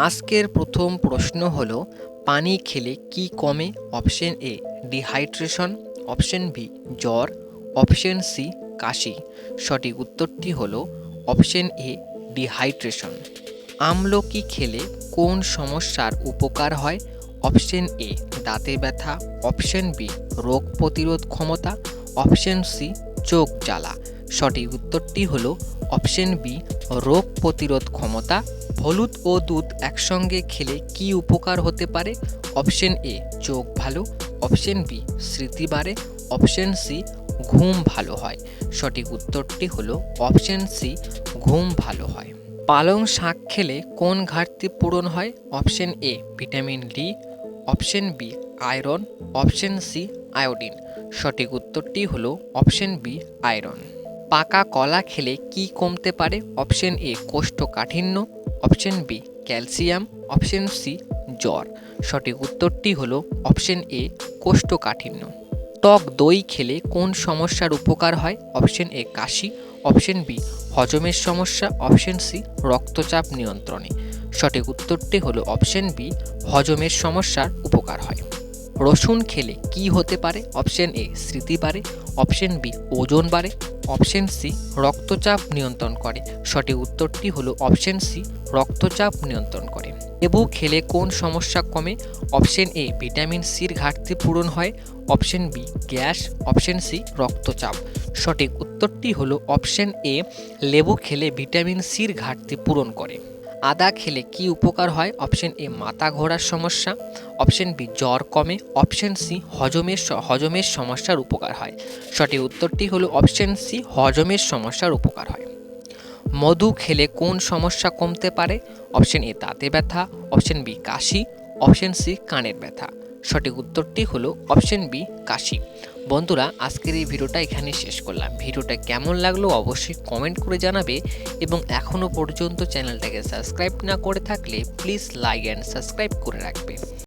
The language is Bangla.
আজকের প্রথম প্রশ্ন হলো পানি খেলে কি কমে? Option A dehydration, option B জ্বর, অপশন সি কাশি। সঠিক উত্তরটি হলো অপশন এ ডিহাইড্রেশন। আমলকি খেলে কোন সমস্যার উপকার হয়? অপশন এ দাঁতে ব্যথা, অপশন বি রোগ প্রতিরোধ ক্ষমতা, অপশন সি চোখ জ্বালা। সঠিক উত্তরটি হলো অপশন বি রোগ প্রতিরোধ ক্ষমতা। হলুদ ও দুধ একসঙ্গে খেলে কি উপকার হতে পারে? অপশন এ চোখ ভালো, অপশন বি স্মৃতি বাড়ে, অপশন সি ঘুম ভালো হয়। সঠিক উত্তরটি হলো অপশন সি ঘুম ভালো হয়। পালং শাক খেলে কোন ঘাটতি পূরণ হয়? Option A vitamin D, option B iron, option C iodine. সঠিক উত্তরটি হলো অপশন বি আয়রন। পাকা কলা খেলে কি কমতে পারে? অপশন এ কোষ্ঠকাঠিন্য, option B calcium, option C জ্বর। সঠিক উত্তরটি হলো অপশন এ কোষ্ঠকাঠিন্য। টক দই খেলে কোন সমস্যার উপকার হয়? অপশন এ কাশি, অপশন বি হজমের সমস্যা, অপশন সি রক্তচাপ নিয়ন্ত্রণে। সঠিক উত্তরটি হলো অপশন বি হজমের সমস্যার উপকার হয়। রসুন খেলে কি হতে পারে? অপশন এ স্মৃতি বাড়ে, অপশন বি ওজন বাড়ে, অপশন সি রক্তচাপ নিয়ন্ত্রণ করে। সঠিক উত্তরটি হলো অপশন সি রক্তচাপ নিয়ন্ত্রণ করে। লেবু খেলে কোন সমস্যা কমে? অপশন এ ভিটামিন সির ঘাটতি পূরণ হয়, option B gas, option C রক্তচাপ। সঠিক উত্তরটি হলো অপশন এ লেবু খেলে ভিটামিন সির ঘাটতি পূরণ করে। আদা খেলে কি উপকার হয়? অপশন এ মাথা ঘোরার সমস্যা, অপশন বি জ্বর কমে, অপশন সি হজমের সমস্যার উপকার হয়। সঠিক উত্তরটি হলো অপশন সি হজমের সমস্যার উপকার হয়। মধু খেলে কোন সমস্যা কমতে পারে? অপশন এ দাঁতে ব্যথা, অপশন বি কাশি, অপশন সি কানের ব্যথা। সঠিক উত্তরটি হলো অপশন বি কাশি। বন্ধুরা, আজকের এই ভিডিওটা এখানে শেষ করলাম। ভিডিওটা কেমন লাগলো অবশ্যই কমেন্ট করে জানাবে এবং এখনও পর্যন্ত চ্যানেলটাকে সাবস্ক্রাইব না করে থাকলে প্লিজ লাইক অ্যান্ড সাবস্ক্রাইব করে রাখবে।